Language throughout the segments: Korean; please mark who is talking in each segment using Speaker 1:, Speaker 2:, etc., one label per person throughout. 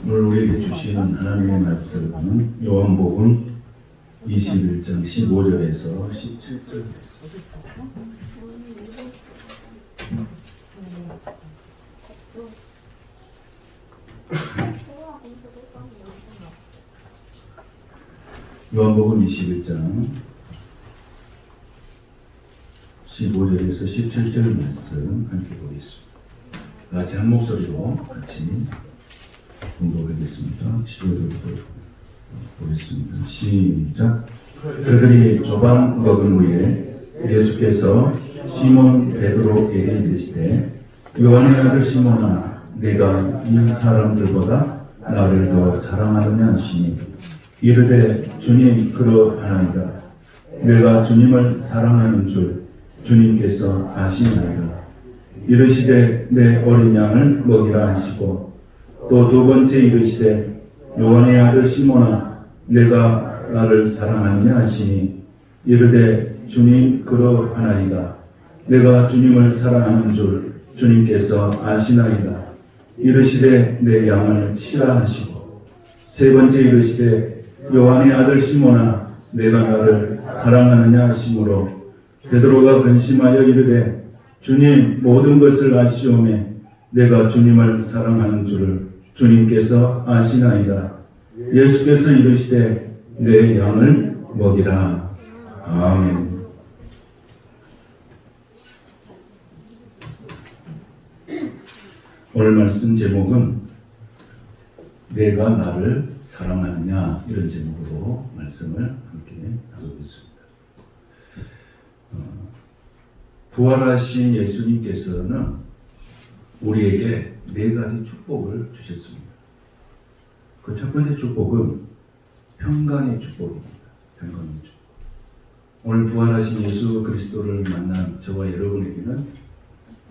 Speaker 1: 오늘 우리에게 주시는 하나님의 말씀은 요한복음 21장 15절에서 17절. 요한복음 21장 15절에서 17절 말씀 함께 보겠습니다. 같이 한 목소리로 같이 공부하겠습니다. 15절부터 보겠습니다. 시작. 그들이 조반 먹은 후에 예수께서 시몬 베드로에게 이르시되 요한의 아들 시몬아 내가 이 사람들보다 나를 더 사랑하느냐 하시니 이르되 주님 그러하나이다. 내가 주님을 사랑하는 줄 주님께서 아시나이다. 이르시되 내 어린 양을 먹이라 하시고 또 두 번째 이르시되 요한의 아들 시몬아 내가 나를 사랑하느냐 하시니 이르되 주님 그러하나이다. 내가 주님을 사랑하는 줄 주님께서 아시나이다. 이르시되 내 양을 치라 하시고 세 번째 이르시되 요한의 아들 시몬아 내가 나를 사랑하느냐 하시므로 베드로가 근심하여 이르되 주님 모든 것을 아시오매 내가 주님을 사랑하는 줄을 주님께서 아시나이다. 예수께서 이르시되 내 양을 먹이라. 아멘. 오늘 말씀 제목은 내가 나를 사랑하느냐 이런 제목으로 말씀을 함께 나누겠습니다. 부활하신 예수님께서는 우리에게 네 가지 축복을 주셨습니다. 그 첫 번째 축복은 평강의 축복입니다. 평강의 축복. 오늘 부활하신 예수 그리스도를 만난 저와 여러분에게는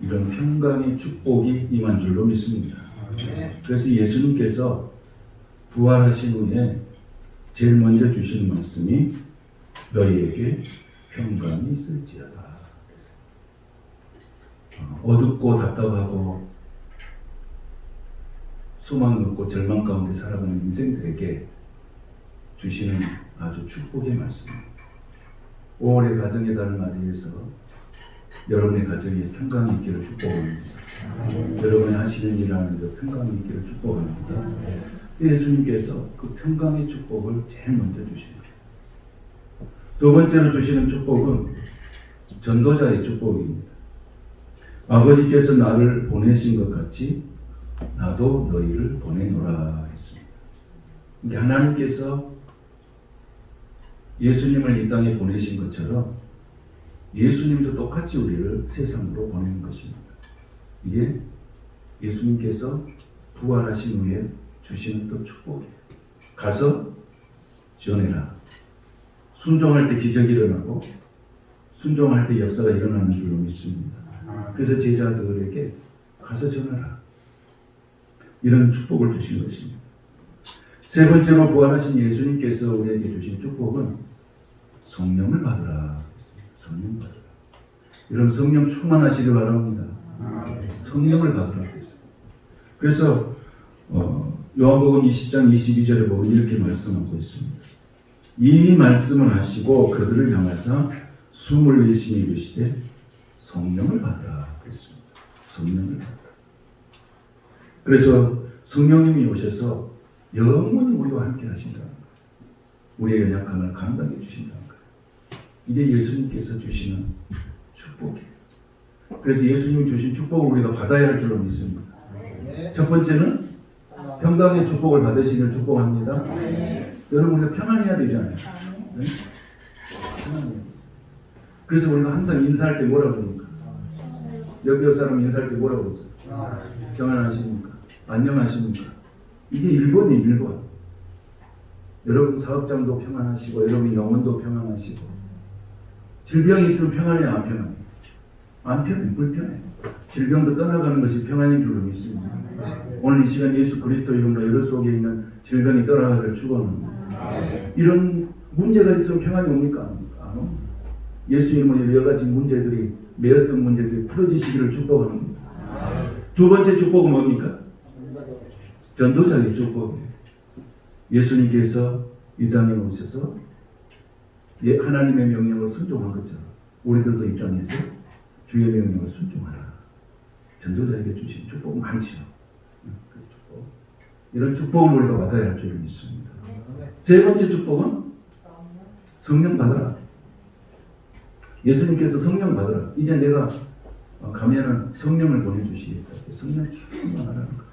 Speaker 1: 이런 평강의 축복이 임한 줄로 믿습니다. 그래서 예수님께서 부활하신 후에 제일 먼저 주시는 말씀이 너희에게 평강이 있을지어다. 어둡고 답답하고 소망 없고 절망 가운데 살아가는 인생들에게 주시는 아주 축복의 말씀입니다. 5월의 가정의 달을 맞이해서 여러분의 가정에 평강이 있기를 축복합니다. 여러분이 하시는 일 하는데 평강이 있기를 축복합니다. 예수님께서 그 평강의 축복을 제일 먼저 주십니다. 두 번째로 주시는 축복은 전도자의 축복입니다. 아버지께서 나를 보내신 것 같이 나도 너희를 보내노라 했습니다. 그러니까 하나님께서 예수님을 이 땅에 보내신 것처럼 예수님도 똑같이 우리를 세상으로 보내는 것입니다. 이게 예수님께서 부활하신 후에 주시는 또 축복이에요. 가서 전해라. 순종할 때 기적이 일어나고 순종할 때 역사가 일어나는 줄로 믿습니다. 그래서 제자들에게 가서 전하라. 이런 축복을 주신 것입니다. 세 번째로 부활하신 예수님께서 우리에게 주신 축복은 성령을 받으라. 성령 받으라. 여러분 성령 충만하시길 바랍니다. 성령을 받으라. 그래서 요한복음 20장 22절에 보면 이렇게 말씀하고 있습니다. 이 말씀을 하시고 그들을 향하사 숨을 내쉬니 이르시되 성령을 받으라 그랬습니다. 성령을 받으라. 그래서 성령님이 오셔서 영원히 우리와 함께 하신다는 거예요. 우리의 연약함을 감당해 주신다는 거예요. 이게 예수님께서 주시는 축복이에요. 그래서 예수님이 주신 축복을 우리가 받아야 할 줄로 믿습니다. 첫 번째는 평강의 축복을 받으시길 축복합니다. 여러분 우리가 평안해야 되잖아요. 네? 평안해야 되죠. 그래서 우리가 항상 인사할 때 뭐라고 합니까? 옆에 사람 인사할 때 뭐라고 그러죠? 평안하십니까? 안녕하십니까? 이게 1번이에요, 1번. 여러분 사업장도 평안하시고 여러분 영혼도 평안하시고 질병이 있으면 평안해요, 안 평안해요? 안 편해, 불편해. 질병도 떠나가는 것이 평안인 줄로 믿습니다. 오늘 이 시간 예수 그리스도 이름으로 여러 속에 있는 질병이 떠나가기를 축원합니다. 이런 문제가 있으면 평안이 옵니까? 안 옵니다. 예수 이름으로 여러 가지 문제들이 매었던 문제들이 풀어지시기를 축복합니다. 두 번째 축복은 뭡니까? 전도자의 축복이에요. 예수님께서 이 땅에 오셔서 하나님의 명령을 순종한 것처럼 우리들도 이 땅에서 주의 명령을 순종하라. 전도자에게 주신 축복은 많죠. 그 축복. 이런 축복을 우리가 받아야 할 줄 믿습니다. 세 번째 축복은 성령 받아라. 예수님께서 성령 받아라. 이제 내가 가면은 성령을 보내주시겠다. 성령 충만하라는 거예요.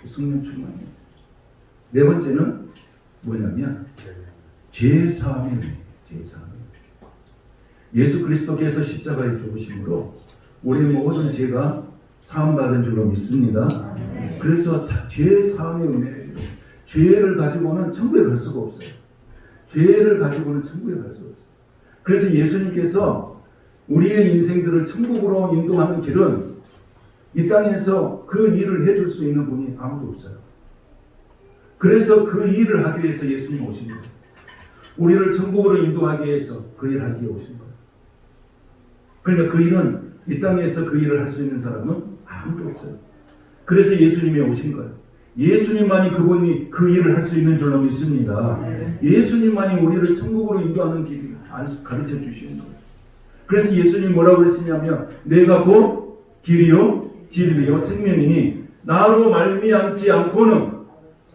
Speaker 1: 성령 충만해요. 네 번째는 뭐냐면 죄사함의 은혜예요. 죄사함의 은혜. 예수 그리스도께서 십자가에 죽으심으로 우리 모든 죄가 사함받은 줄로 믿습니다. 그래서 죄사함의 은혜예요. 죄를 가지고는 천국에 갈 수가 없어요. 죄를 가지고는 천국에 갈 수가 없어요. 그래서 예수님께서 우리의 인생들을 천국으로 인도하는 길은 이 땅에서 그 일을 해줄 수 있는 분이 아무도 없어요. 그래서 그 일을 하기 위해서 예수님이 오신 거예요. 우리를 천국으로 인도하기 위해서 그 일을 하기 위해 오신 거예요. 그러니까 그 일은 이 땅에서 그 일을 할 수 있는 사람은 아무도 없어요. 그래서 예수님이 오신 거예요. 예수님만이 그분이 그 일을 할 수 있는 줄로 믿습니다. 예수님만이 우리를 천국으로 인도하는 길을 가르쳐 주시는 거예요. 그래서 예수님 뭐라고 그랬으냐면 내가 곧 길이요 진리요 생명이니 나로 말미암지 않고는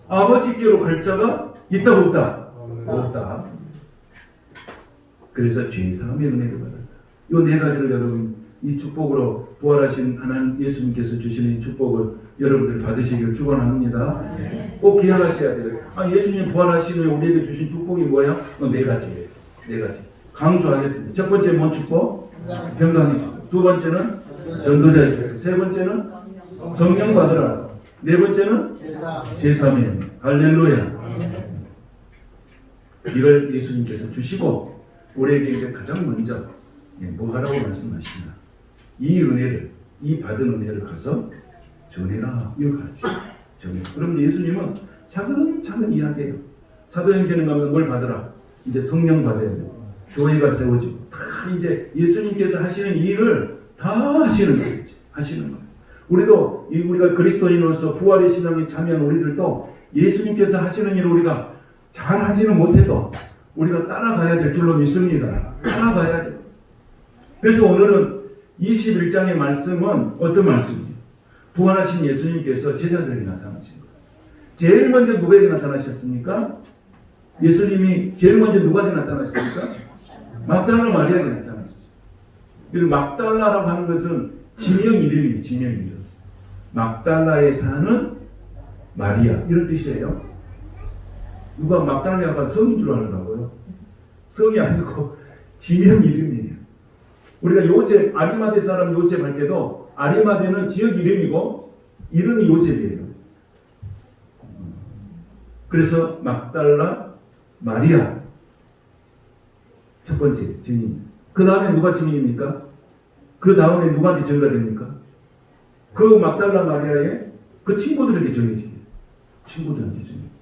Speaker 1: 아버지께로 갈 자가 있다 없다? 없다. 그래서 죄사함의 은혜를 받았다. 이 네 가지를 여러분 이 축복으로 부활하신 하나님 예수님께서 주시는 이 축복을 여러분들 받으시기를 축원합니다. 꼭 기억하셔야 돼요. 예수님 부활하신 후에 우리에게 주신 축복이 뭐야? 네 가지예요. 네 가지. 강조하겠습니다. 첫 번째 뭔 축복? 평강의 축복. 두 번째는 전도자의 축복. 세 번째는 성령 받으라. 네 번째는 죄사함의 은혜. 할렐루야. 이걸 예수님께서 주시고 우리에게 이제 가장 먼저 뭐 하라고 말씀하시나? 이 은혜를, 이 받은 은혜를 가서 전해라. 이거 가르치죠. 전해. 그럼 예수님은 차근차근 이야기해요. 사도행전에 가면 뭘 받으라? 이제 성령 받아야 돼요. 교회가 세워지고 다 이제 예수님께서 하시는 일을 다 하시는 거예요. 하시는 거예요. 우리도 우리가 그리스도인으로서 부활의 신앙에 참여한 우리들도 예수님께서 하시는 일을 우리가 잘 하지는 못해도 우리가 따라가야 될 줄로 믿습니다. 따라가야 돼요. 그래서 오늘은 21장의 말씀은 어떤 말씀이에요? 부활하신 예수님께서 제자들에게 나타나신 거예요. 제일 먼저 누구에게 나타나셨습니까? 예수님이 제일 먼저 누구한테 나타나셨습니까? 막달라 마리아에게 나타났어요. 그리고 막달라라고 하는 것은 지명 이름이에요. 지명 이름. 막달라에 사는 마리아 이런 뜻이에요. 누가 막달라가 성인 줄 알더라고요. 성이 아니고 지명 이름이에요. 우리가 요셉, 아리마대 사람 요셉 할 때도 아리마대는 지역 이름이고 이름이 요셉이에요. 그래서 막달라 마리아 첫 번째 증인. 그 다음에 누가 증인입니까? 그 다음에 누구한테 전가 됩니까? 그 막달라 마리아의 그 친구들에게 정해집니다. 친구들한테 정해집니다.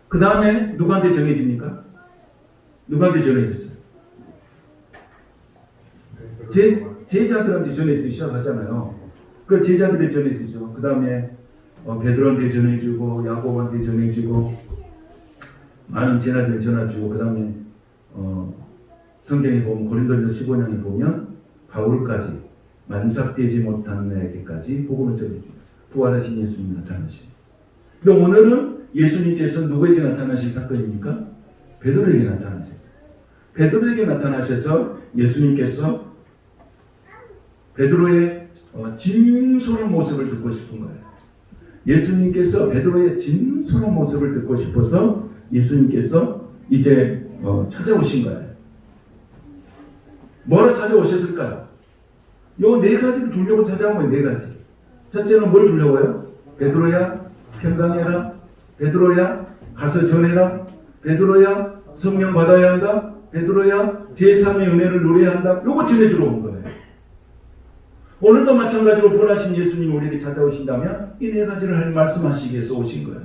Speaker 1: 그 다음에 누구한테 정해집니까? 누구한테 전해졌어요? 제자들한테 전해지기 시작하잖아요. 그 제자들이 전해지죠. 그 다음에 베드로한테 전해주고 야곱한테 전해주고 많은 제자들 전해주고 그 다음에 성경에 보면 고린도전서 15장에 보면 바울까지 만삭되지 못한 나에게까지 복음을 전해줍니다. 부활하신 예수님 나타나신. 근데 오늘은 예수님께서 누구에게 나타나신 사건입니까? 베드로에게 나타나셨어요. 베드로에게 나타나셔서 예수님께서 베드로의 진솔한 모습을 듣고 싶은 거예요. 예수님께서 베드로의 진솔한 모습을 듣고 싶어서 예수님께서 이제 찾아오신 거예요. 뭐로 찾아오셨을까요? 요 네 가지를 주려고 찾아온 거예요. 네 가지. 첫째는 뭘 주려고요? 베드로야 평강해라. 베드로야, 가서 전해라. 베드로야, 성령 받아야 한다. 베드로야, 제3의 은혜를 누려야 한다. 요거 전해주러 온 거예요. 오늘도 마찬가지로 부활하신 예수님 우리에게 찾아오신다면 이 네 가지를 말씀하시기 위해서 오신 거예요.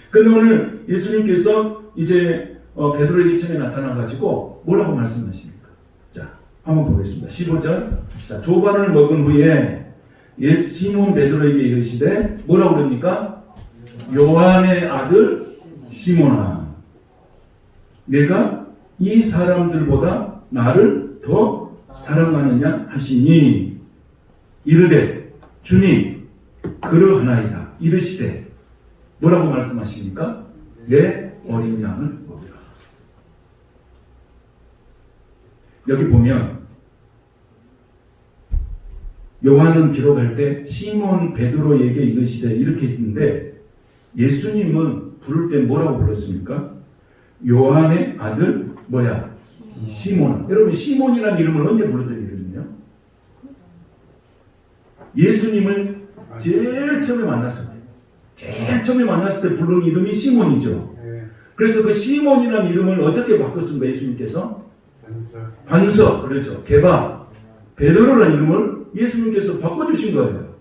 Speaker 1: 그런데 오늘 예수님께서 이제 베드로에게 처음에 나타나가지고 뭐라고 말씀하십니까? 자, 한번 보겠습니다. 15절. 자, 조반을 먹은 후에 시몬 베드로에게 이르시되 뭐라고 그럽니까? 요한의 아들 시몬아, 내가 이 사람들보다 나를 더 사랑하느냐 하시니 이르되 주님 그러하나이다. 이르시되 뭐라고 말씀하십니까? 내 어린 양을 먹으라. 여기 보면 요한은 기록할 때 시몬 베드로에게 이르시되 이렇게 했는데 예수님은 부를 때 뭐라고 불렀습니까? 요한의 아들 뭐야? 시몬. 여러분 시몬이라는 이름을 언제 불렀던 이름이에요? 예수님을 제일 처음에 만났을 때 부른 이름이 시몬이죠. 그래서 그 시몬이라는 이름을 어떻게 바꿨습니까? 예수님께서? 반석, 그렇죠. 개바, 베드로라는 이름을 예수님께서 바꿔주신 거예요.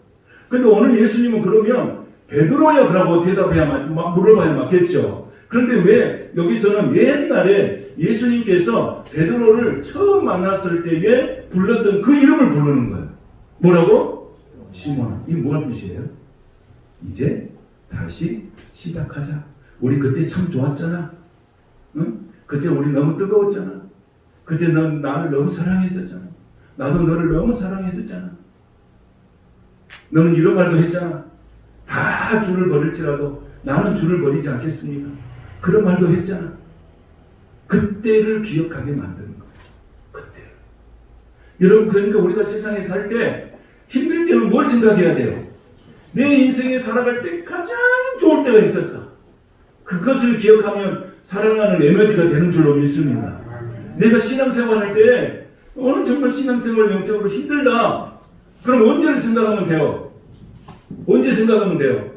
Speaker 1: 근데 오늘 예수님은 그러면 베드로야 라고 대답해야 물어봐야 맞겠죠. 그런데 왜 여기서는 옛날에 예수님께서 베드로를 처음 만났을 때에 불렀던 그 이름을 부르는 거예요. 뭐라고? 시몬아. 이게 뭐한 뜻이에요? 이제 다시 시작하자. 우리 그때 참 좋았잖아. 응? 그때 우리 너무 뜨거웠잖아. 그때 넌 나를 너무 사랑했었잖아. 나도 너를 너무 사랑했었잖아. 너는 이런 말도 했잖아. 다 주를 버릴지라도 나는 주를 버리지 않겠습니다. 그런 말도 했잖아. 그때를 기억하게 만드는 거예요. 그때. 여러분, 그러니까 우리가 세상에 살 때 힘들 때는 뭘 생각해야 돼요? 내 인생에 살아갈 때 가장 좋을 때가 있었어. 그것을 기억하면 살아가는 에너지가 되는 줄로 믿습니다. 내가 신앙생활 할 때 오늘 정말 신앙생활 영적으로 힘들다. 그럼 언제를 생각하면 돼요? 언제 생각하면 돼요?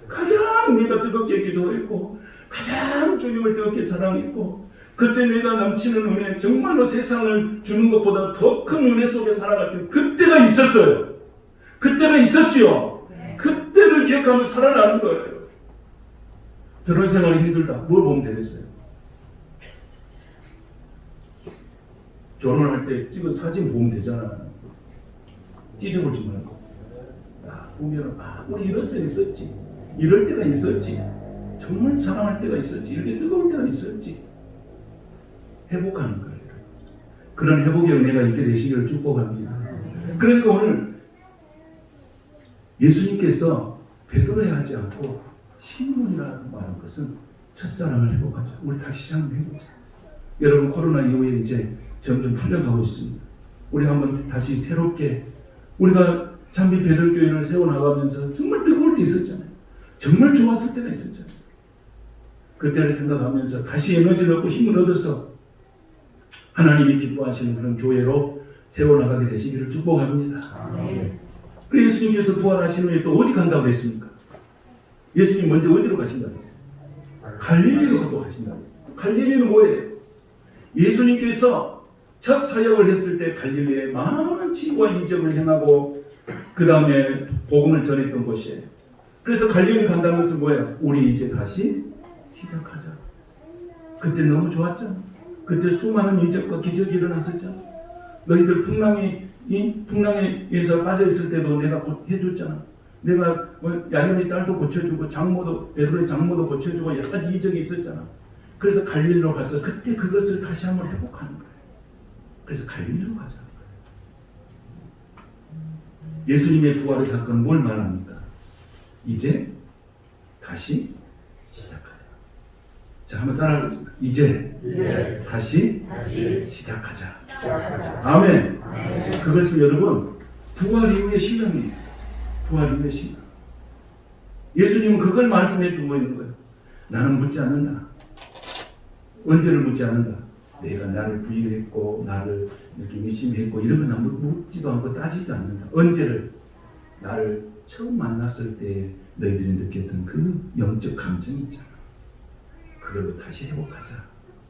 Speaker 1: 가장 내가 뜨겁게 기도했고 가장 주님을 뜨겁게 사랑했고 그때 내가 넘치는 은혜, 정말로 세상을 주는 것보다 더 큰 은혜 속에 살아갈 때 그때가 있었어요. 그때가 있었지요. 그때를 기억하면 살아나는 거예요. 결혼 생활이 힘들다. 뭘 보면 되겠어요? 결혼할 때 찍은 사진 보면 되잖아. 찢어볼지 말고. 보면은, 우리 이럴 때 있었지. 이럴 때가 있었지. 정말 사랑할 때가 있었지. 이렇게 뜨거울 때가 있었지. 회복하는 거예요. 그런 회복의 은혜가 있게 되시기를 축복합니다. 그러니까 오늘 예수님께서 베드로야 하지 않고 시몬이라고 말한 것은 첫사랑을 회복하자. 우리 다시 한번 해보자. 여러분, 코로나 이후에 이제 점점 풀려가고 있습니다. 우리 한번 다시 새롭게 우리가 참비 베들교회를 세워나가면서 정말 뜨거울 때 있었잖아요. 정말 좋았을 때가 있었잖아요. 그때를 생각하면서 다시 에너지를 얻고 힘을 얻어서 하나님이 기뻐하시는 그런 교회로 세워나가게 되시기를 축복합니다. 그래서 예수님께서 부활하신 후에 또 어디 간다고 했습니까? 예수님 먼저 어디로 가신다고 했어요? 갈릴리로 가고 가신다고 했어요. 갈릴리는 뭐예요? 예수님께서 첫 사역을 했을 때 갈릴리에 많은 치유와 이적을 행하고 그 다음에 복음을 전했던 곳이에요. 그래서 갈릴리를 간다는 것은 뭐예요? 우리 이제 다시 시작하자. 그때 너무 좋았잖아. 그때 수많은 이적과 기적이 일어났었잖아. 너희들 풍랑에서 빠져있을 때도 내가 해줬잖아. 내가 야련의 딸도 고쳐주고 베드로의 장모도 고쳐주고 여러 가지 이적이 있었잖아. 그래서 갈릴리로 가서 그때 그것을 다시 한번 회복하는 거예요. 그래서 갈릴리로 가자. 예수님의 부활의 사건은 뭘 말합니까? 이제 다시 시작하자. 자, 한번 따라하겠습니다. 이제 다시 시작하자. 아멘. 그것은 여러분 부활 이후의 신앙이에요. 부활 이후의 신앙. 예수님은 그걸 말씀해 주고 있는 거예요. 나는 묻지 않는다. 언제를 묻지 않는다. 내가 나를 부인했고 나를 이렇게 의심했고 이런 건 묻지도 않고 따지지도 않는다. 언제를? 나를 처음 만났을 때 너희들이 느꼈던 그 영적 감정이 있잖아. 그걸로 다시 회복하자.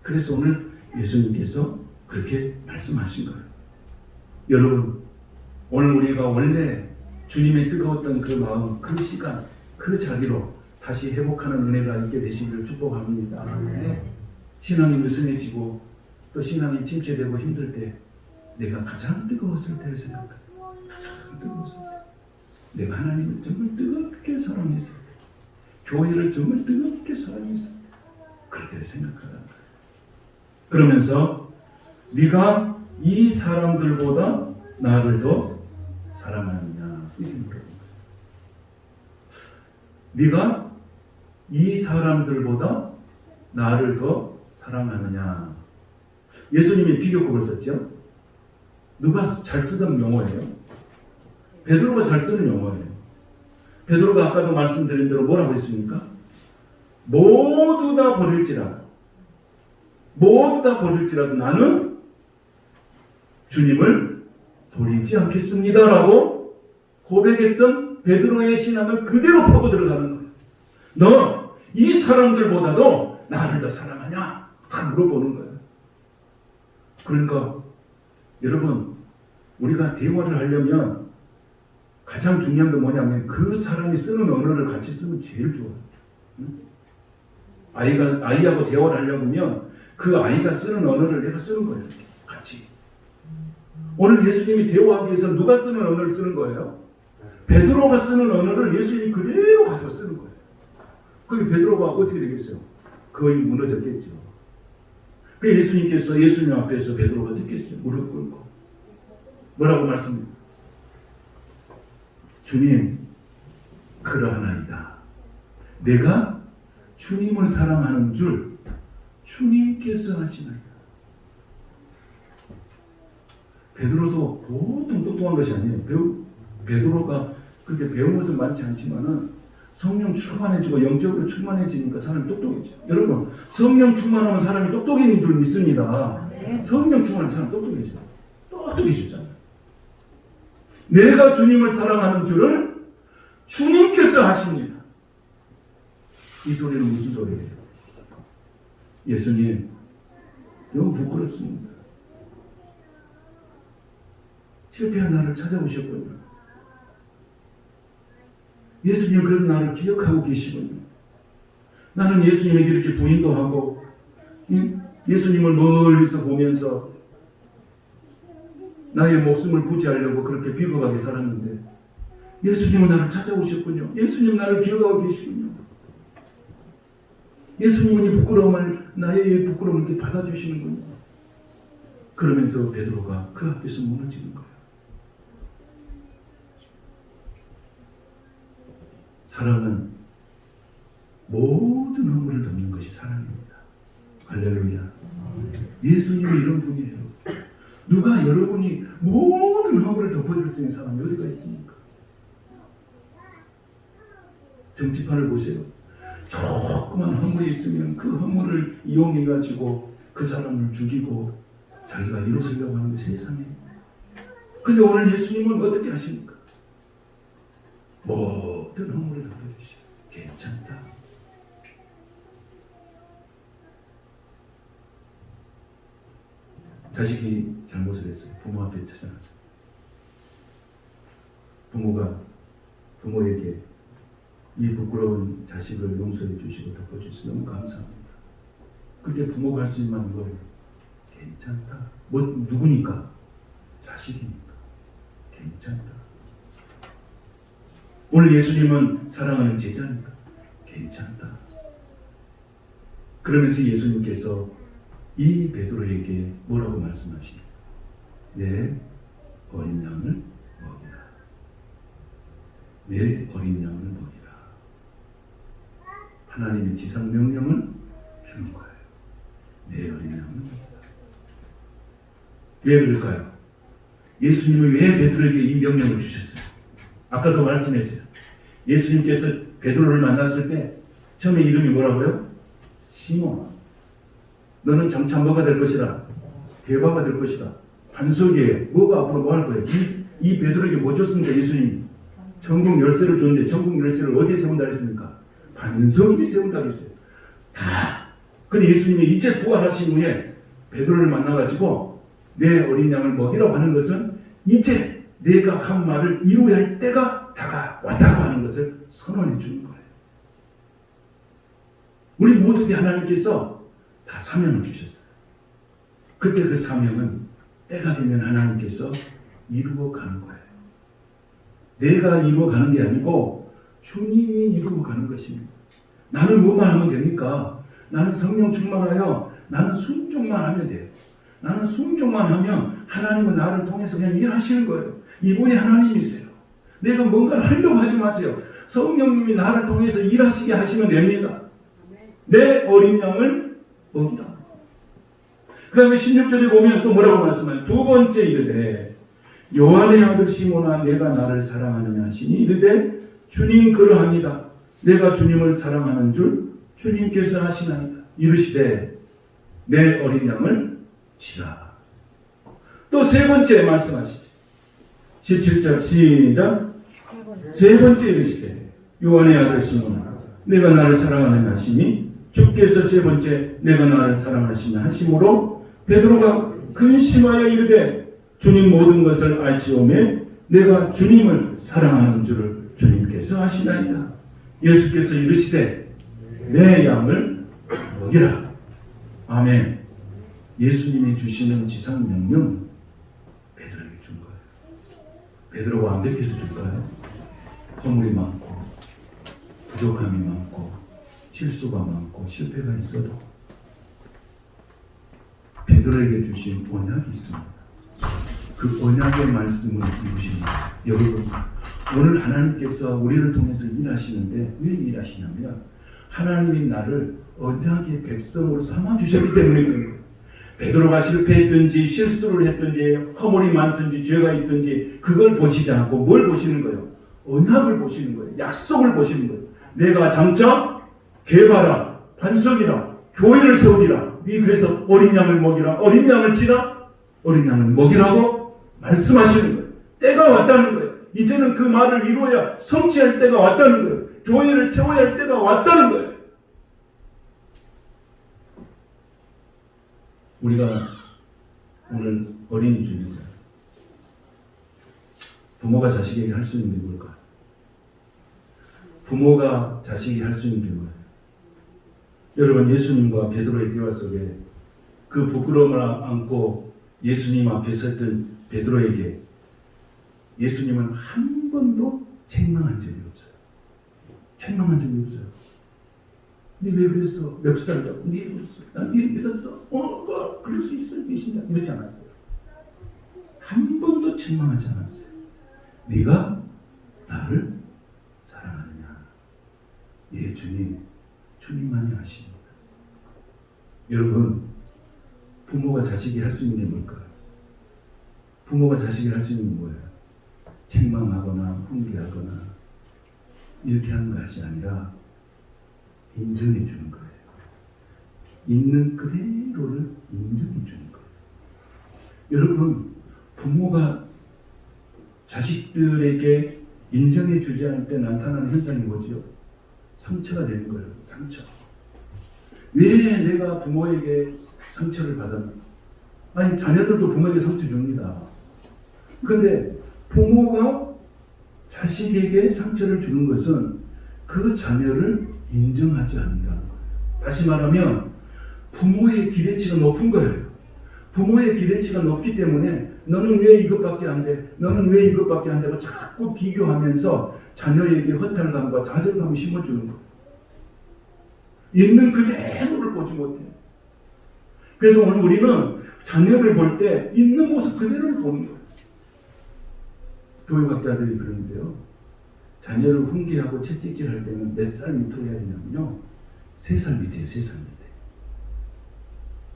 Speaker 1: 그래서 오늘 예수님께서 그렇게 말씀하신 거예요. 여러분, 오늘 우리가 원래 주님의 뜨거웠던 그 마음, 그 시간, 그 자리로 다시 회복하는 은혜가 있게 되시기를 축복합니다. 신앙이 느슨해지고 또 신앙이 침체되고 힘들 때 내가 가장 뜨거웠을 때를 생각해. 가장 뜨거웠을 때 내가 하나님을 정말 뜨겁게 사랑했을 때, 교회를 정말 뜨겁게 사랑했을 때, 그럴 때를 생각하라. 그러면서 네가 이 사람들보다 나를 더 사랑하느냐, 이렇게 물어본 거예요. 네가 이 사람들보다 나를 더 사랑하느냐. 예수님이 비교법을 썼죠. 누가 잘 쓰던 용어예요? 베드로가 잘 쓰는 용어예요. 베드로가 아까도 말씀드린 대로 뭐라고 했습니까? 모두 다 버릴지라도, 모두 다 버릴지라도 나는 주님을 버리지 않겠습니다 라고 고백했던 베드로의 신앙을 그대로 파고 들어가는 거예요. 너 이 사람들보다도 나를 더 사랑하냐? 다 물어보는 거예요. 그러니까 여러분, 우리가 대화를 하려면 가장 중요한 게 뭐냐면 그 사람이 쓰는 언어를 같이 쓰면 제일 좋아요. 응? 아이하고 대화를 하려고 하면 그 아이가 쓰는 언어를 내가 쓰는 거예요. 이렇게 같이. 오늘 예수님이 대화하기 위해서 누가 쓰는 언어를 쓰는 거예요? 베드로가 쓰는 언어를 예수님이 그대로 가져와 쓰는 거예요. 그럼 베드로가 어떻게 되겠어요? 거의 무너졌겠죠. 그래서 예수님께서 예수님 앞에서 베드로가 듣겠어요. 무릎 꿇고 뭐라고 말씀해요? 주님, 그러하나이다. 내가 주님을 사랑하는 줄 주님께서 하시나이다. 베드로도 보통 똑똑한 것이 아니에요. 베드로가 그렇게 배운 것은 많지 않지만은 성령 충만해지고 영적으로 충만해지니까 사람이 똑똑해져요. 여러분, 성령 충만하면 사람이 똑똑해진 줄 믿습니다. 성령 충만하면 사람이 똑똑해져요. 똑똑해졌잖아요. 내가 주님을 사랑하는 줄을 주님께서 하십니다. 이 소리는 무슨 소리예요? 예수님, 너무 부끄럽습니다. 실패한 나를 찾아오셨군요. 예수님 그래도 나를 기억하고 계시군요. 나는 예수님에게 이렇게 부인도 하고 예수님을 멀리서 보면서 나의 목숨을 부지하려고 그렇게 비겁하게 살았는데 예수님은 나를 찾아오셨군요. 예수님 나를 기억하고 계시군요. 예수님은 이 부끄러움을, 나의 부끄러움을 이렇게 받아주시는군요. 그러면서 베드로가 그 앞에서 무너지는 거예요. 사랑은 모든 허물을 덮는 것이 사랑입니다. 할렐루야. 예수님이 이런 분이에요. 누가 여러분이 모든 허물을 덮어줄 수 있는 사람이 어디가 있습니까? 정치판을 보세요. 조그만 허물이 있으면 그 허물을 이용해가지고 그 사람을 죽이고 자기가 이루려고 하는 게 세상에. 근데 오늘 예수님은 어떻게 하십니까? 모든 허물을 덮어주시오. 괜찮다. 자식이 잘못을 했어요. 부모 앞에 찾아갔어요. 부모가 부모에게 이 부끄러운 자식을 용서해 주시고 덮어주셔서 너무 감사합니다. 그때 부모가 할 수 있는 말은 뭐예요? 괜찮다. 뭐 누구니까? 자식이니까. 괜찮다. 오늘 예수님은 사랑하는 제자니까 괜찮다. 그러면서 예수님께서 이 베드로에게 뭐라고 말씀하시냐? 내 어린 양을 먹이라. 내 어린 양을 먹이라. 하나님의 지상 명령을 주는 거예요. 내 어린 양을 먹이라. 왜 그럴까요? 예수님은 왜 베드로에게 이 명령을 주셨어요? 아까도 말씀했어요. 예수님께서 베드로를 만났을 때 처음에 이름이 뭐라고요? 시몬. 너는 장차 뭐가 될 것이다? 대바가 될 것이다. 반석이에요. 뭐가 앞으로 뭐 할 거예요? 이 베드로에게 뭐 줬습니까? 예수님이 천국 열쇠를 주는데 천국 열쇠를 어디에 세운다 했습니까? 반석이 세운다 했어요. 다. 근데 예수님이 이제 부활하신 후에 베드로를 만나가지고 내 어린 양을 먹이라고 하는 것은 이제 내가 한 말을 이루어야 할 때가 다가왔다고 하는 것을 선언해 주는 거예요. 우리 모두에게 하나님께서 다 사명을 주셨어요. 그때 그 사명은 때가 되면 하나님께서 이루어가는 거예요. 내가 이루어가는 게 아니고 주님이 이루어가는 것입니다. 나는 뭐만 하면 됩니까? 나는 성령 충만하여 나는 순종만 하면 돼요. 나는 순종만 하면 하나님은 나를 통해서 그냥 일하시는 거예요. 이분이 하나님이세요. 내가 뭔가를 하려고 하지 마세요. 성령님이 나를 통해서 일하시게 하시면 됩니다. 내 어린 양을 먹이라. 그 다음에 16절에 보면 또 뭐라고 말씀하세요? 두 번째 이르되 요한의 아들 시몬아 내가 나를 사랑하느냐 하시니 이르되 주님 그러합니다. 내가 주님을 사랑하는 줄 주님께서 하시나이다. 이르시되 내 어린 양을 치라. 또 세 번째 말씀하시죠. 17절 시작. 세 번째 이르시되 요한의 아들 시몬아 내가 나를 사랑하느냐 하시니 주께서 세 번째 내가 나를 사랑하시냐 하심으로 베드로가 근심하여 이르되 주님 모든 것을 아시오매 내가 주님을 사랑하는 줄을 주님께서 아시나이다. 예수께서 이르시되 내 양을 먹이라. 아멘. 예수님이 주시는 지상 명령 베드로에게 준 거예요. 베드로가 완벽해서 줄까요? 허물이 많고 부족함이 많고 실수가 많고 실패가 있어도 베드로에게 주신 언약이 있습니다. 그 언약의 말씀을 이루십니다. 여러분, 오늘 하나님께서 우리를 통해서 일하시는데 왜 일하시냐면 하나님이 나를 언약의 백성으로 삼아주셨기 때문에 그런 거예요. 베드로가 실패했든지 실수를 했든지 허물이 많든지 죄가 있든지 그걸 보시지 않고 뭘 보시는 거예요? 언약을 보시는 거예요. 약속을 보시는 거예요. 내가 장차 개바라 반석이라 교회를 세우리라. 네 그래서 어린 양을 먹이라. 어린 양을 치라. 어린 양을 먹이라고 말씀하시는 거예요. 때가 왔다는 거예요. 이제는 그 말을 이루어야 성취할 때가 왔다는 거예요. 교회를 세워야 할 때가 왔다는 거예요. 우리가 오늘 어린이 주일이잖아요. 부모가 자식에게 할 수 있는 게 뭘까? 부모가 자식이 할 수 있는 게 뭐예요? 여러분, 예수님과 베드로의 대화 속에 그 부끄러움을 안고 예수님 앞에 섰던 베드로에게 예수님은 한 번도 책망한 적이 없어요. 책망한 적이 없어요. 네 왜 그랬어? 몇 살 잡고 네 왜 그랬어? 난 네를 믿었어. 그럴 수 있어요. 믿으신다. 이러지 않았어요. 한 번도 책망하지 않았어요. 네가 나를 사랑하느냐? 예, 주님. 주님만이 아십니다. 여러분, 부모가 자식이 할 수 있는 게 뭘까요? 부모가 자식이 할 수 있는 게 뭐예요? 책망하거나 훈계하거나 이렇게 하는 것이 아니라 인정해 주는 거예요. 있는 그대로를 인정해 주는 거예요. 여러분, 부모가 자식들에게 인정해 주지 않을 때 나타나는 현상이 뭐지요? 상처가 되는 거예요. 상처. 왜 내가 부모에게 상처를 받았나? 아니, 자녀들도 부모에게 상처 줍니다. 그런데 부모가 자식에게 상처를 주는 것은 그 자녀를 인정하지 않는다는 거예요. 다시 말하면 부모의 기대치가 높은 거예요. 부모의 기대치가 높기 때문에 너는 왜 이것밖에 안 돼? 너는 왜 이것밖에 안 되고 자꾸 비교하면서 자녀에게 허탈감과 좌절감을 심어주는 거예요. 있는 그대로를 보지 못해요. 그래서 오늘 우리는 자녀를 볼 때 있는 모습 그대로를 보는 거예요. 교육학자들이 그러는데요. 자녀를 훈계하고 채찍질할 때는 몇 살 밑으로 해야 되냐면요. 3살 밑이에요. 3살 밑에.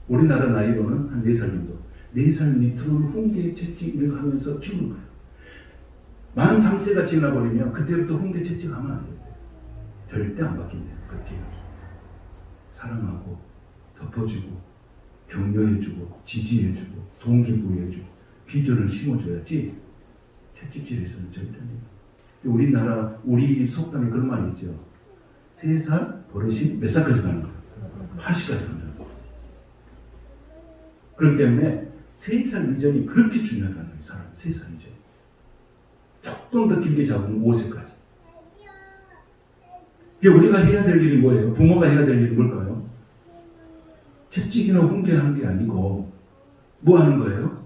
Speaker 1: 우리나라 나이로는 한 4살 정도. 4살 밑으로는 훈계 채찍을 하면서 키우는 거예요. 만 3세가 지나버리면 그때부터 훈계 채찍하면 안 돼요. 절대 안 바뀐대요. 그렇게 사랑하고 덮어주고 격려해주고 지지해주고 동기부여해주고 비전을 심어줘야지 채찍질해서는 절대 안 돼요. 우리나라 우리 속담에 그런 말이 있죠. 3살 버릇이 몇 살까지 가는 거예요? 80까지 간다고. 그렇기 때문에 3살 이전이 그렇게 중요하다는 거예요. 사람 3살 이전. 조금 더 길게 잡으면 5세까지. 우리가 해야 될 일이 뭐예요? 부모가 해야 될 일이 뭘까요? 채찍이나 훈계하는 게 아니고 뭐 하는 거예요?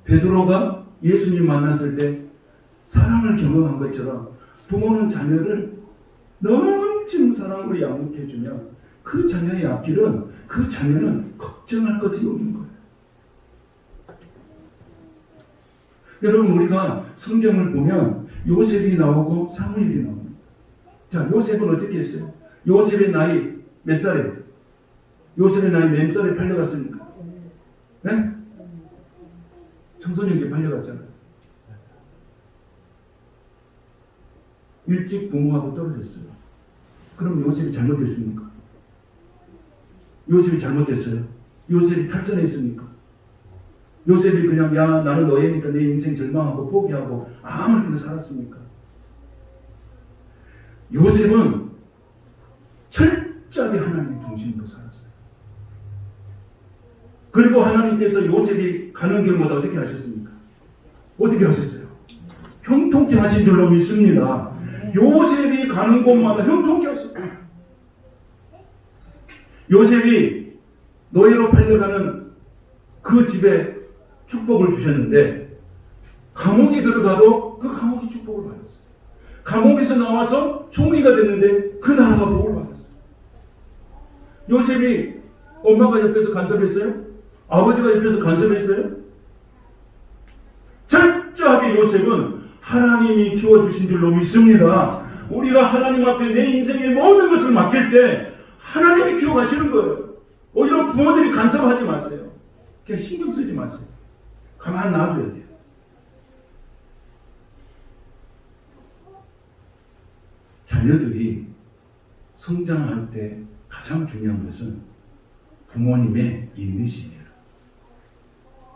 Speaker 1: 베드로가 예수님 만났을 때 사랑을 경험한 것처럼 부모는 자녀를 넘치는 사랑으로 양육해주면 그 자녀의 앞길은 그 자녀는 걱정할 것이 없는 거예요. 여러분, 우리가 성경을 보면 요셉이 나오고 사무엘이 나옵니다. 자, 요셉은 어떻게 했어요? 요셉의 나이 몇 살이에요? 요셉의 나이 몇 살에 팔려갔습니까? 네? 청소년기에 팔려갔잖아요. 일찍 부모하고 떨어졌어요. 그럼 요셉이 잘못됐습니까? 요셉이 잘못됐어요? 요셉이 탈선했습니까? 요셉이 그냥 야 나는 너애니까 내 인생 절망하고 포기하고 아무렇게나 살았습니까? 요셉은 철저하게 하나님의 중심으로 살았어요. 그리고 하나님께서 요셉이 가는 길마다 어떻게 하셨습니까? 어떻게 하셨어요? 형통케 하신 줄로 믿습니다. 요셉이 가는 곳마다 형통케 하셨어요. 요셉이 노예로 팔려가는 그 집에 축복을 주셨는데 감옥에 들어가도 그 감옥이 축복을 받았어요. 감옥에서 나와서 총리가 됐는데 그 나라가 복을 받았어요. 요셉이 엄마가 옆에서 간섭했어요? 아버지가 옆에서 간섭했어요? 철저하게 요셉은 하나님이 키워주신 줄로 믿습니다. 우리가 하나님 앞에 내 인생의 모든 것을 맡길 때 하나님이 키워가시는 거예요. 오히려 부모들이 간섭하지 마세요. 그냥 신경 쓰지 마세요. 가만히 놔둬야 돼요. 자녀들이 성장할 때 가장 중요한 것은 부모님의 인내심이에요.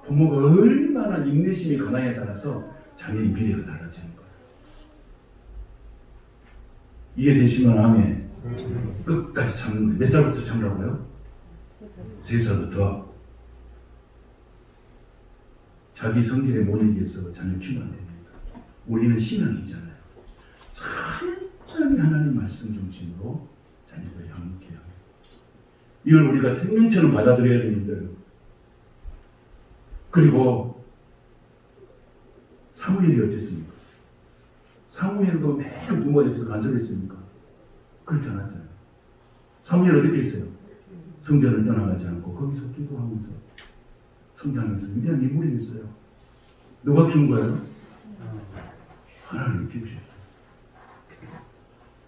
Speaker 1: 부모가 얼마나 인내심이 강하냐에 따라서 자녀의 미래가 달라지는 거예요. 이해되시면 아멘. 끝까지 참는 거예요. 몇 살부터 참으라고요? 3살부터. 자기 성질에 못 이겨서 자녀 키우면 안 됩니다. 우리는 신앙이잖아요. 철저하게 하나님 말씀 중심으로 자녀들을 양육해야 합니다. 이걸 우리가 생명처럼 받아들여야 됩니다. 그리고 사무엘이 어땠습니까? 사무엘도 매일 부모 옆에서 간섭했습니까? 그렇지 않았잖아요. 사무엘 어떻게 했어요? 성전을 떠나가지 않고 거기서 기도하면서 성장하면서 위대한 인물이 됐어요. 누가 키운 거예요? 하나님이 키우셨어요.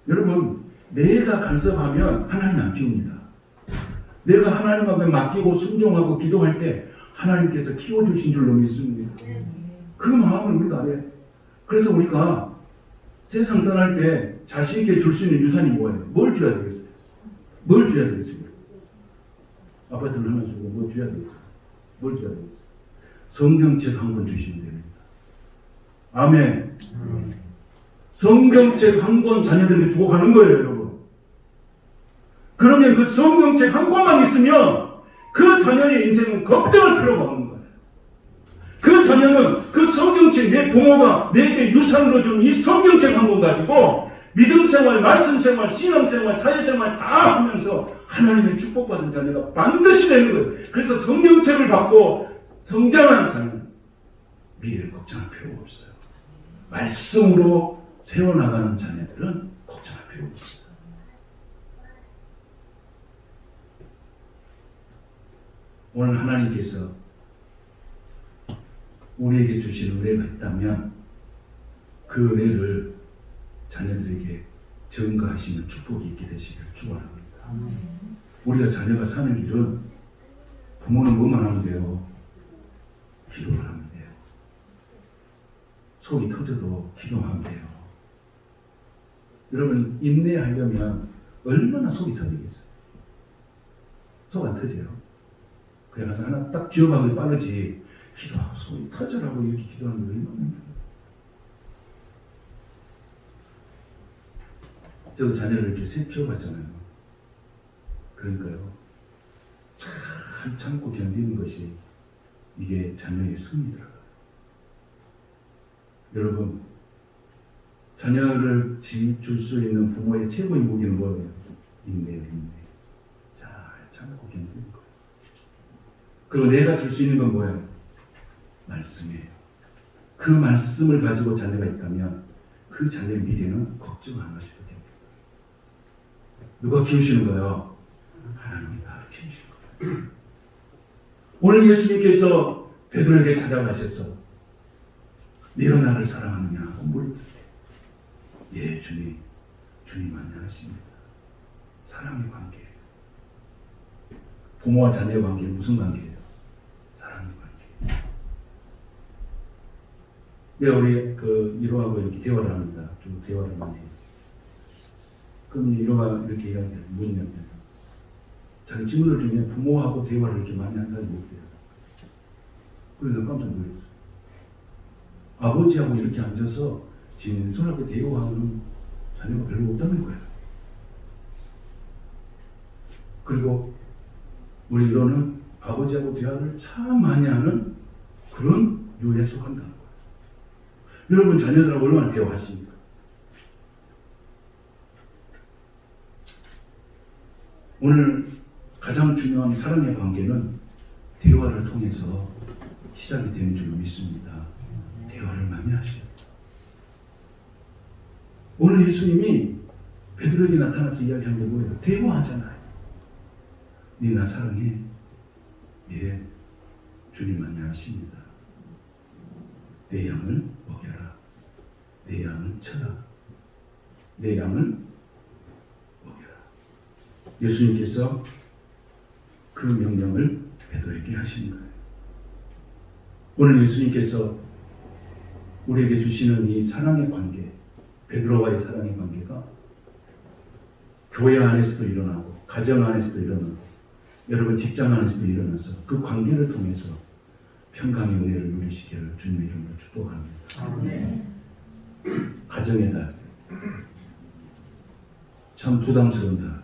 Speaker 1: 여러분, 내가 간섭하면 하나님 안 키웁니다. 내가 하나님 앞에 맡기고 순종하고 기도할 때 하나님께서 키워주신 줄로 믿습니다. 그 마음을 우리가 알아야 돼요. 그래서 우리가 세상 떠날 때 자식에게 줄 수 있는 유산이 뭐예요? 뭘 줘야 되겠어요? 뭘 줘야 되겠어요? 아파트를 하나 주고 뭘 줘야 되겠어요? 뭘 줘야 되겠어요? 성경책 한 권 주시면 됩니다. 아멘. 성경책 한 권 자녀들에게 주고 가는 거예요, 여러분. 그러면 그 성경책 한 권만 있으면 그 자녀의 인생은 걱정할 필요가 없는 거예요. 그 자녀는 그 성경책, 내 부모가 내게 유산으로 준 이 성경책 한 권 가지고 믿음생활, 말씀생활, 신앙생활, 사회생활 다 하면서 하나님의 축복받은 자녀가 반드시 되는 거예요. 그래서 성경책을 받고 성장한 자녀는 미래를 걱정할 필요가 없어요. 말씀으로 세워나가는 자녀들은 걱정할 필요가 없어요. 오늘 하나님께서 우리에게 주신 은혜가 있다면 그 은혜를 자녀들에게 증거하시는 축복이 있게 되시길 축원합니다. 우리가 자녀가 사는 길은 부모는 뭐만 하면 돼요? 기도를 하면 돼요. 속이 터져도 기도하면 돼요. 여러분, 인내하려면 얼마나 속이 터지겠어요? 속 안 터져요. 그래서 하나 딱 쥐어박을 빠르지 기도하고 속이 터져라고 이렇게 기도하는 게 얼마나 힘들어요. 저도 자녀를 이렇게 세 키워봤잖아요. 그러니까요, 잘 참고 견디는 것이 이게 자녀의 승리더라고요. 여러분, 자녀를 줄 수 있는 부모의 최고의 무기는 뭐예요? 인내예요, 인내. 잘 참고 견디는 거예요. 그리고 내가 줄 수 있는 건 뭐예요? 말씀이에요. 그 말씀을 가지고 자녀가 있다면 그 자녀의 미래는 걱정 안 하셔도 됩니다. 누가 키우시는 거예요? 하나님이 나를 키우시는 거예요. 오늘 예수님께서 베드로에게 찾아가셔서 네가 나를 사랑하느냐 하고 물었을 때 예, 주님 안녕하십니다. 사랑의 관계예요. 부모와 자녀의 관계는 무슨 관계예요? 사랑의 관계. 내가 우리 이로하고 이렇게 대화를 합니다. 좀 대화를 많이 해요. 그럼 이로가 이렇게 이야기해요. 뭐냐면 자기 친구들 중에 부모하고 대화를 이렇게 많이 한 사람이 없대요. 그래서 깜짝 놀랐어요. 아버지하고 이렇게 앉아서 진솔하게 대화하는 자녀가 별로 없다는 거예요. 그리고 우리 이로는 아버지하고 대화를 참 많이 하는 그런 유에 속한다는 거예요. 여러분 자녀들하고 얼마나 대화하십니까? 오늘 가장 중요한 사랑의 관계는 대화를 통해서 시작이 되는 줄 믿습니다. 대화를 많이 하셔야 돼요. 오늘 예수님이 베드로에게 나타나서 이야기한 게 뭐예요? 대화하잖아요. 네 나 사랑해? 예, 주님 안녕하십니다. 내 양을 먹여라. 내 양을 쳐라. 내 양을 먹여라. 예수님께서 그 명령을 베드로에게 하시는 거예요. 오늘 예수님께서 우리에게 주시는 이 사랑의 관계, 베드로와의 사랑의 관계가 교회 안에서도 일어나고 가정 안에서도 일어나고 여러분 직장 안에서도 일어나서 그 관계를 통해서 평강의 은혜를 누리시기를 주님의 이름으로 축복합니다. 아멘. 가정의 달 참 부담스러운 달,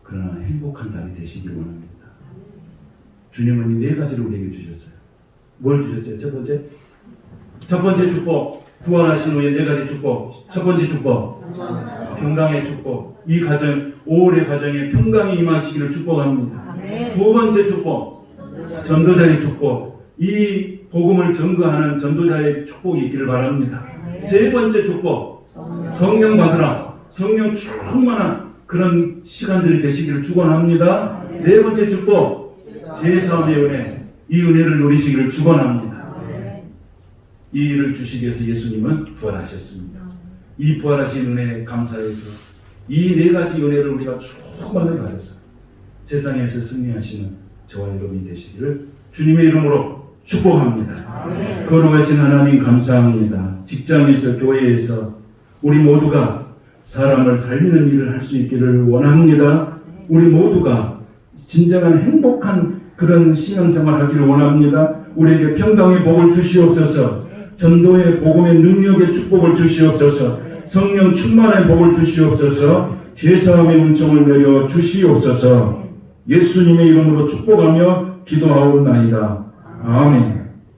Speaker 1: 그러나 행복한 달이 되시길 원합니다. 주님은 이 네 가지를 우리에게 주셨어요. 뭘 주셨어요? 첫 번째 축복, 구원하신 후에 네 가지 축복. 첫 번째 축복, 평강의 축복. 이 가정, 올해 가정에 평강이 임하시기를 축복합니다. 두 번째 축복, 전도자의 축복. 이 복음을 전거하는 전도자의 축복이 있기를 바랍니다. 세 번째 축복, 성령 받으라. 성령 충만한 그런 시간들이 되시기를 축원합니다. 네 번째 축복, 제사함의 은혜. 이 은혜를 누리시기를 축원합니다. 이 일을 주시기 위해서 예수님은 부활하셨습니다. 이 부활하신 은혜에 감사해서 이 네 가지 은혜를 우리가 충만히 받아서 세상에서 승리하시는 저와 여러분이 되시기를 주님의 이름으로 축복합니다. 거룩하신 하나님 감사합니다. 직장에서 교회에서 우리 모두가 사람을 살리는 일을 할 수 있기를 원합니다. 우리 모두가 진정한 행복한 그런 신앙생활 하기를 원합니다. 우리에게 평강의 복을 주시옵소서. 전도의 복음의 능력의 축복을 주시옵소서. 성령 충만의 복을 주시옵소서. 죄사함의 은총을 내려 주시옵소서. 예수님의 이름으로 축복하며 기도하옵나이다. 아멘.